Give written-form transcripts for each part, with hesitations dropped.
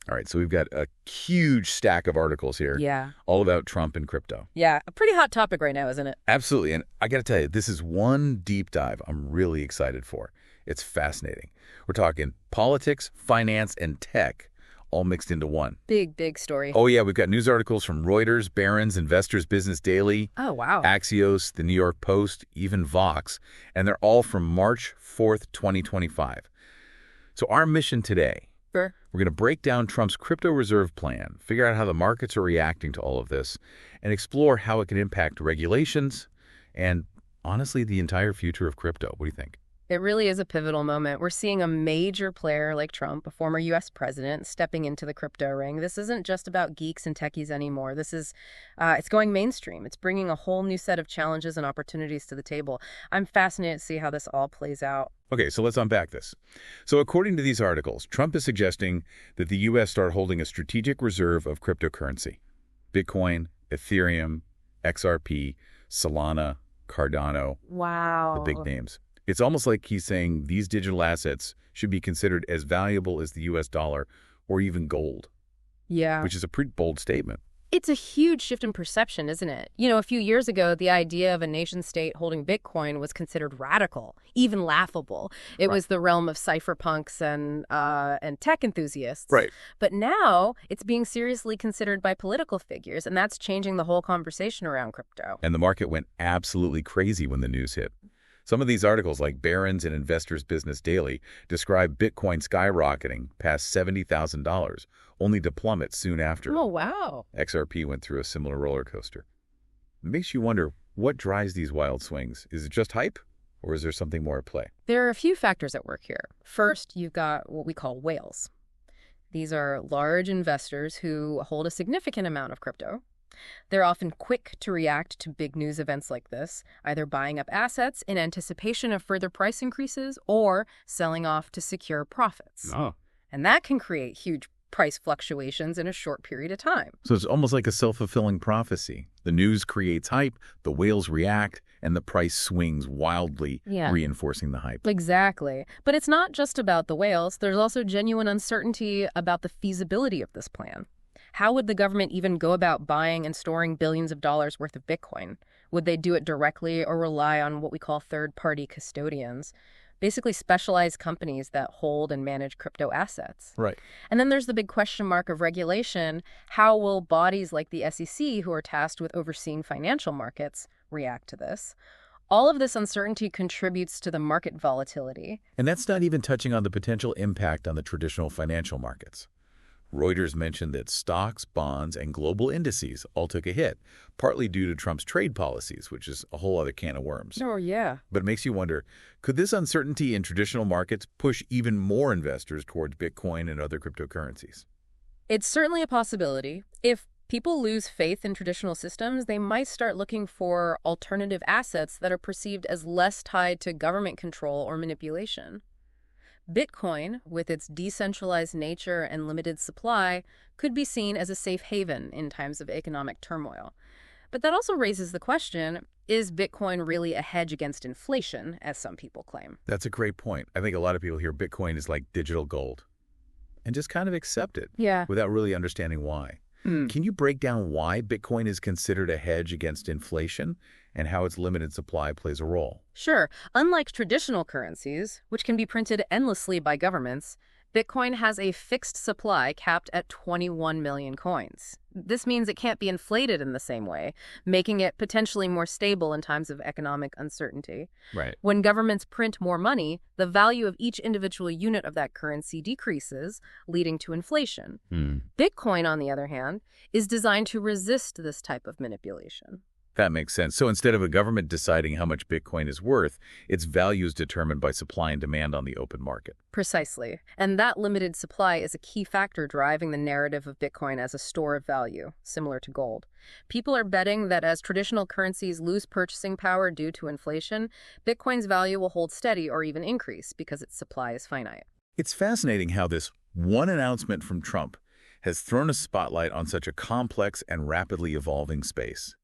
All right, so we've got a huge stack of articles here, Yeah. all about Trump and crypto. Yeah. A pretty hot topic right now, isn't it? Absolutely, and I got to tell you, this is one deep dive I'm really excited for. It's fascinating. We're talking politics, finance, and tech all mixed into one. Big story. Oh, yeah, we've got news articles from Reuters, Barron's, Investors Business Daily, Oh, wow. Axios, the New York Post, even Vox, and they're all from March 4th, 2025. So our mission today, Sure. we're going to break down Trump's crypto reserve plan, figure out how the markets are reacting to all of this, and explore how it can impact regulations and, honestly, the entire future of crypto. What do you think? It really is a pivotal moment. We're seeing a major player like Trump, a former U.S. president, stepping into the crypto ring. This isn't just about geeks and techies anymore. It's going mainstream. It's bringing a whole new set of challenges and opportunities to the table. I'm fascinated to see how this all plays out. Okay, so let's unpack this. So according to these articles, Trump is suggesting that the U.S. start holding a strategic reserve of cryptocurrency. Bitcoin, Ethereum, XRP, Solana, Cardano, Wow. the big names. It's almost like he's saying these digital assets should be considered as valuable as the U.S. dollar or even gold, Yeah. which is a pretty bold statement. It's a huge shift in perception, isn't it? You know, a few years ago, the idea of a nation state holding Bitcoin was considered radical, even laughable. It was the realm of cypherpunks and tech enthusiasts. Right. But now it's being seriously considered by political figures, and that's changing the whole conversation around crypto. And the market went absolutely crazy when the news hit. Some of these articles, like Barron's and Investors Business Daily, describe Bitcoin skyrocketing past $70,000, only to plummet soon after. Oh, wow. XRP went through a similar roller coaster. It makes you wonder, what drives these wild swings? Is it just hype, or is there something more at play? There are a few factors at work here. First, you've got what we call whales. These are large investors who hold a significant amount of crypto. They're often quick to react to big news events like this, either buying up assets in anticipation of further price increases or selling off to secure profits. Oh. And that can create huge price fluctuations in a short period of time. So it's almost like a self-fulfilling prophecy. The news creates hype, the whales react, and the price swings wildly, reinforcing the hype. Exactly. But it's not just about the whales. There's also genuine uncertainty about the feasibility of this plan. How would the government even go about buying and storing billions of dollars worth of Bitcoin? Would they do it directly or rely on what we call third-party custodians, basically specialized companies that hold and manage crypto assets? Right. And then there's the big question mark of regulation. How will bodies like the SEC, who are tasked with overseeing financial markets, react to this? All of this uncertainty contributes to the market volatility. And that's not even touching on the potential impact on the traditional financial markets. Reuters mentioned that stocks, bonds, and global indices all took a hit, partly due to Trump's trade policies, which is a whole other can of worms. Oh, yeah. But it makes you wonder, could this uncertainty in traditional markets push even more investors towards Bitcoin and other cryptocurrencies? It's certainly a possibility. If people lose faith in traditional systems, they might start looking for alternative assets that are perceived as less tied to government control or manipulation. Bitcoin, with its decentralized nature and limited supply, could be seen as a safe haven in times of economic turmoil. But that also raises the question, is Bitcoin really a hedge against inflation, as some people claim? That's a great point. I think a lot of people hear Bitcoin is like digital gold and just kind of accept it without really understanding why. Can you break down why Bitcoin is considered a hedge against inflation and how its limited supply plays a role? Sure. Unlike traditional currencies, which can be printed endlessly by governments, Bitcoin has a fixed supply capped at 21 million coins. This means it can't be inflated in the same way, making it potentially more stable in times of economic uncertainty. Right. When governments print more money, the value of each individual unit of that currency decreases, leading to inflation. Bitcoin, on the other hand, is designed to resist this type of manipulation. That makes sense. So instead of a government deciding how much Bitcoin is worth, its value is determined by supply and demand on the open market. Precisely. And that limited supply is a key factor driving the narrative of Bitcoin as a store of value, similar to gold. People are betting that as traditional currencies lose purchasing power due to inflation, Bitcoin's value will hold steady or even increase because its supply is finite. It's fascinating how this one announcement from Trump has thrown a spotlight on such a complex and rapidly evolving space.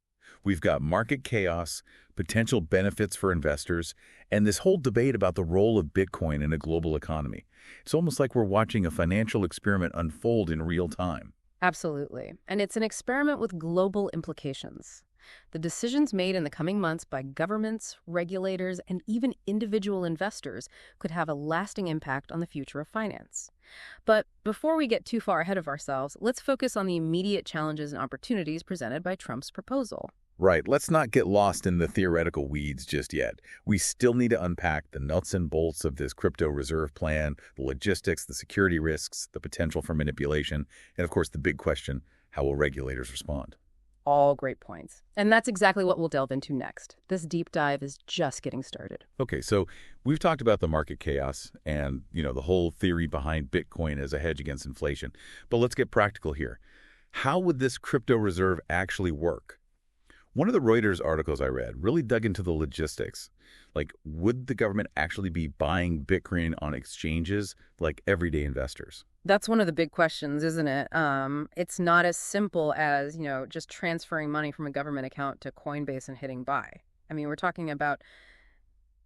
We've got market chaos, potential benefits for investors, and this whole debate about the role of Bitcoin in a global economy. It's almost like we're watching a financial experiment unfold in real time. Absolutely. And it's an experiment with global implications. The decisions made in the coming months by governments, regulators, and even individual investors could have a lasting impact on the future of finance. But before we get too far ahead of ourselves, let's focus on the immediate challenges and opportunities presented by Trump's proposal. Right. Let's not get lost in the theoretical weeds just yet. We still need to unpack the nuts and bolts of this crypto reserve plan, the logistics, the security risks, the potential for manipulation, and of course the big question, how will regulators respond? All great points. And that's exactly what we'll delve into next. This deep dive is just getting started. Okay, so we've talked about the market chaos and, the whole theory behind Bitcoin as a hedge against inflation. But let's get practical here. How would this crypto reserve actually work? One of the Reuters articles I read really dug into the logistics. Like, would the government actually be buying Bitcoin on exchanges like everyday investors? That's one of the big questions, isn't it? It's not as simple as, just transferring money from a government account to Coinbase and hitting buy. I mean, we're talking about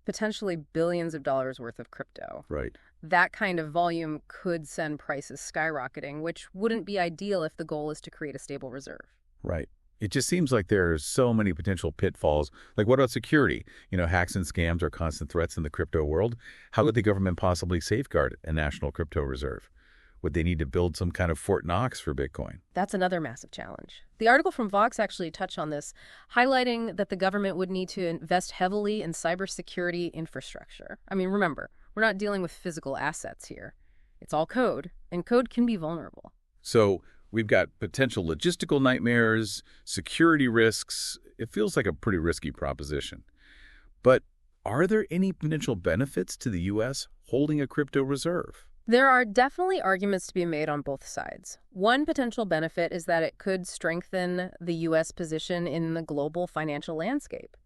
potentially billions of dollars worth of crypto. Right. That kind of volume could send prices skyrocketing, which wouldn't be ideal if the goal is to create a stable reserve. Right. It just seems like there's so many potential pitfalls. Like, what about security? Hacks and scams are constant threats in the crypto world. How could the government possibly safeguard a national crypto reserve? Would they need to build some kind of Fort Knox for Bitcoin? That's another massive challenge. The article from Vox actually touched on this, highlighting that the government would need to invest heavily in cybersecurity infrastructure. I mean, remember, we're not dealing with physical assets here. It's all code, and code can be vulnerable. So we've got potential logistical nightmares, security risks. It feels like a pretty risky proposition. But are there any potential benefits to the U.S. holding a crypto reserve? There are definitely arguments to be made on both sides. One potential benefit is that it could strengthen the U.S. position in the global financial landscape.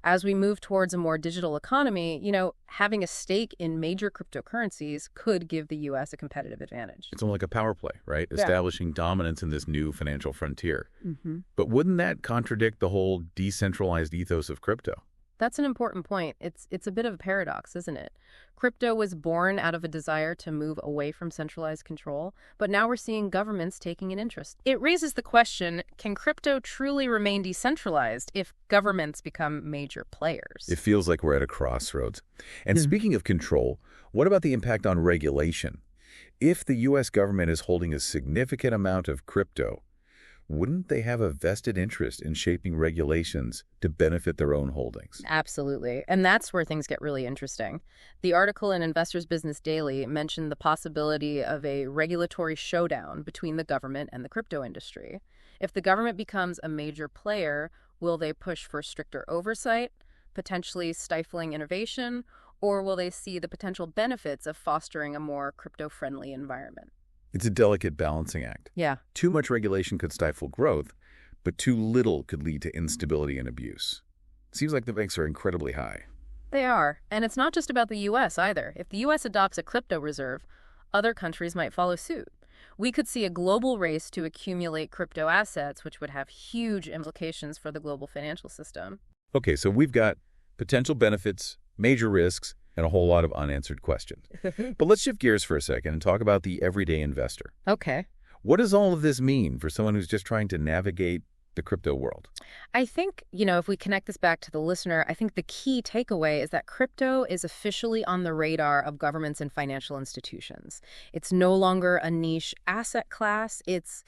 As we move towards a more digital economy, having a stake in major cryptocurrencies could give the U.S. a competitive advantage. It's almost like a power play, right? Yeah. Establishing dominance in this new financial frontier. Mm-hmm. But wouldn't that contradict the whole decentralized ethos of crypto? That's an important point. It's a bit of a paradox, isn't it? Crypto was born out of a desire to move away from centralized control, but now we're seeing governments taking an interest. It raises the question, can crypto truly remain decentralized if governments become major players? It feels like we're at a crossroads. And speaking of control, what about the impact on regulation? If the U.S. government is holding a significant amount of crypto, wouldn't they have a vested interest in shaping regulations to benefit their own holdings? Absolutely. And that's where things get really interesting. The article in Investors Business Daily mentioned the possibility of a regulatory showdown between the government and the crypto industry. If the government becomes a major player, will they push for stricter oversight, potentially stifling innovation, or will they see the potential benefits of fostering a more crypto-friendly environment? It's a delicate balancing act. Yeah. Too much regulation could stifle growth, but too little could lead to instability and abuse. Seems like the stakes are incredibly high. They are. And it's not just about the U.S. either. If the U.S. adopts a crypto reserve, other countries might follow suit. We could see a global race to accumulate crypto assets, which would have huge implications for the global financial system. Okay, so we've got potential benefits, major risks, and a whole lot of unanswered questions. But let's shift gears for a second and talk about the everyday investor. Okay. What does all of this mean for someone who's just trying to navigate the crypto world? I think, if we connect this back to the listener, I think the key takeaway is that crypto is officially on the radar of governments and financial institutions. It's no longer a niche asset class. It's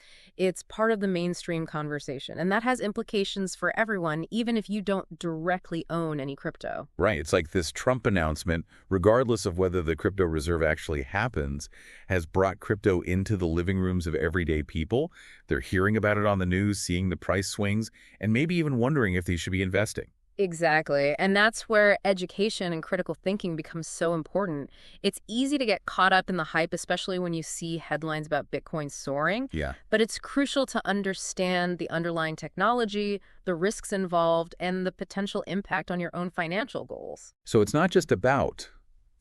part of the mainstream conversation. And that has implications for everyone, even if you don't directly own any crypto. Right. It's like this Trump announcement, regardless of whether the crypto reserve actually happens, has brought crypto into the living rooms of everyday people. They're hearing about it on the news, seeing the price swings, and maybe even wondering if they should be investing. Exactly. And that's where education and critical thinking becomes so important. It's easy to get caught up in the hype, especially when you see headlines about Bitcoin soaring. Yeah. But it's crucial to understand the underlying technology, the risks involved, and the potential impact on your own financial goals. So it's not just about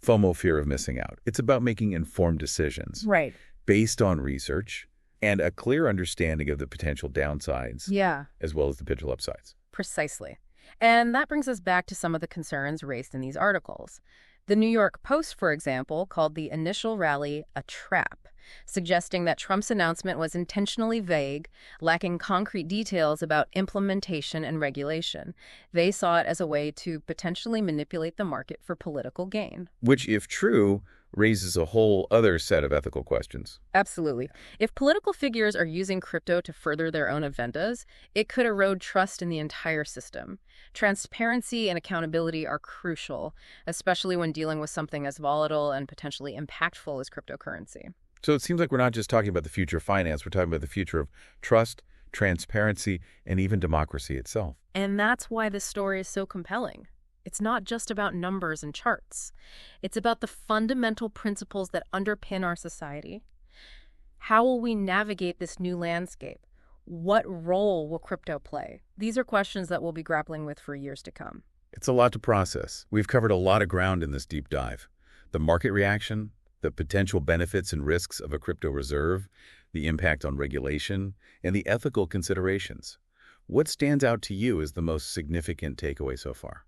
FOMO, fear of missing out. It's about making informed decisions. Right. Based on research and a clear understanding of the potential downsides. Yeah. As well as the potential upsides. Precisely. And that brings us back to some of the concerns raised in these articles. The New York Post, for example, called the initial rally a trap, suggesting that Trump's announcement was intentionally vague, lacking concrete details about implementation and regulation. They saw it as a way to potentially manipulate the market for political gain. Which, if true, raises a whole other set of ethical questions. Absolutely. If political figures are using crypto to further their own agendas, it could erode trust in the entire system. Transparency and accountability are crucial, especially when dealing with something as volatile and potentially impactful as cryptocurrency. So it seems like we're not just talking about the future of finance, we're talking about the future of trust, transparency, and even democracy itself. And that's why this story is so compelling. It's not just about numbers and charts. It's about the fundamental principles that underpin our society. How will we navigate this new landscape? What role will crypto play? These are questions that we'll be grappling with for years to come. It's a lot to process. We've covered a lot of ground in this deep dive. The market reaction, the potential benefits and risks of a crypto reserve, the impact on regulation, and the ethical considerations. What stands out to you as the most significant takeaway so far?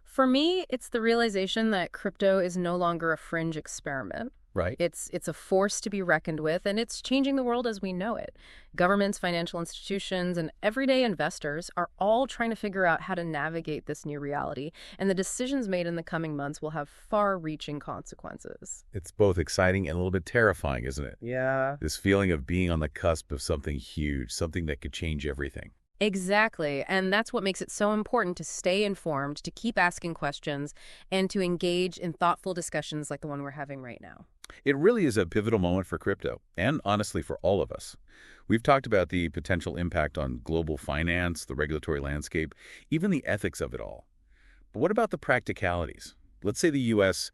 For me, it's the realization that crypto is no longer a fringe experiment. Right. It's a force to be reckoned with, and it's changing the world as we know it. Governments, financial institutions, and everyday investors are all trying to figure out how to navigate this new reality, and the decisions made in the coming months will have far-reaching consequences. It's both exciting and a little bit terrifying, isn't it? Yeah. This feeling of being on the cusp of something huge, something that could change everything. Exactly, and that's what makes it so important to stay informed, to keep asking questions, and to engage in thoughtful discussions like the one we're having right now. It really is a pivotal moment for crypto, and honestly for all of us. We've talked about the potential impact on global finance, the regulatory landscape, even the ethics of it all. But what about the practicalities? Let's say the U.S.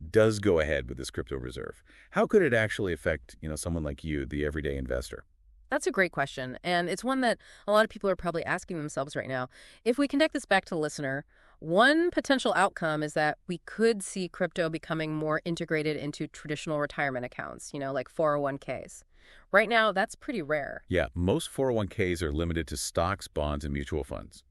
does go ahead with this crypto reserve. How could it actually affect, someone like you, the everyday investor? That's a great question, and it's one that a lot of people are probably asking themselves right now. If we connect this back to the listener, one potential outcome is that we could see crypto becoming more integrated into traditional retirement accounts, like 401ks. Right now, that's pretty rare. Yeah, most 401ks are limited to stocks, bonds, and mutual funds.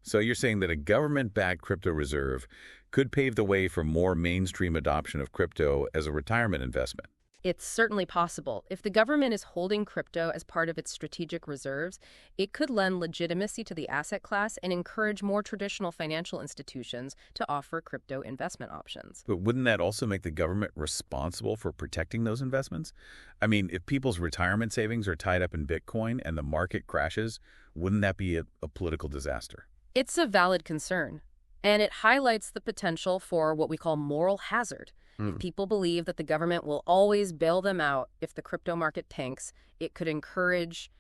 So you're saying that a government-backed crypto reserve could pave the way for more mainstream adoption of crypto as a retirement investment? It's certainly possible. If the government is holding crypto as part of its strategic reserves, it could lend legitimacy to the asset class and encourage more traditional financial institutions to offer crypto investment options. But wouldn't that also make the government responsible for protecting those investments? I mean, if people's retirement savings are tied up in Bitcoin and the market crashes, wouldn't that be a political disaster? It's a valid concern, and it highlights the potential for what we call moral hazard. If people believe that the government will always bail them out if the crypto market tanks, it could encourage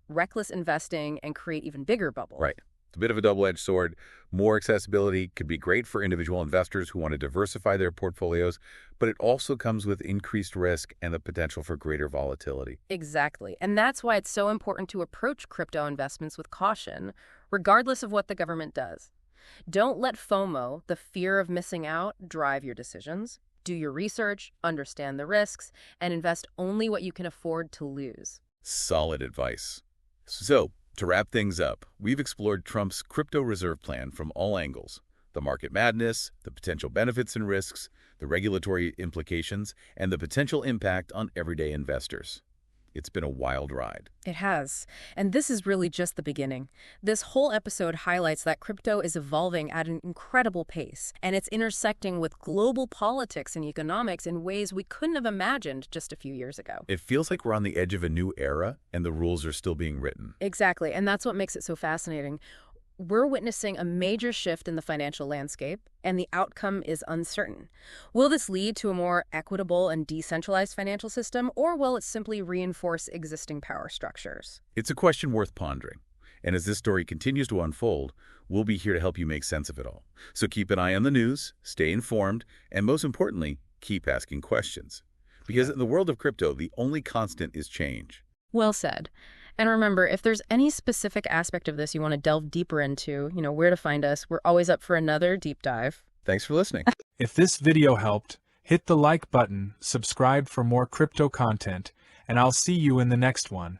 reckless investing and create even bigger bubbles. Right. It's a bit of a double-edged sword. More accessibility could be great for individual investors who want to diversify their portfolios, but it also comes with increased risk and the potential for greater volatility. Exactly. And that's why it's so important to approach crypto investments with caution, regardless of what the government does. Don't let FOMO, the fear of missing out, drive your decisions. Do your research, understand the risks, and invest only what you can afford to lose. Solid advice. So, to wrap things up, we've explored Trump's crypto reserve plan from all angles: the market madness, the potential benefits and risks, the regulatory implications, and the potential impact on everyday investors. It's been a wild ride. It has. And this is really just the beginning. This whole episode highlights that crypto is evolving at an incredible pace, and it's intersecting with global politics and economics in ways we couldn't have imagined just a few years ago. It feels like we're on the edge of a new era, and the rules are still being written. Exactly, and that's what makes it so fascinating. We're witnessing a major shift in the financial landscape, and the outcome is uncertain. Will this lead to a more equitable and decentralized financial system, or will it simply reinforce existing power structures? It's a question worth pondering. And as this story continues to unfold, we'll be here to help you make sense of it all. So keep an eye on the news, stay informed, and most importantly, keep asking questions. Because in the world of crypto, the only constant is change. Well said. And remember, if there's any specific aspect of this you want to delve deeper into, where to find us, we're always up for another deep dive. Thanks for listening. If this video helped, hit the like button, subscribe for more crypto content, and I'll see you in the next one.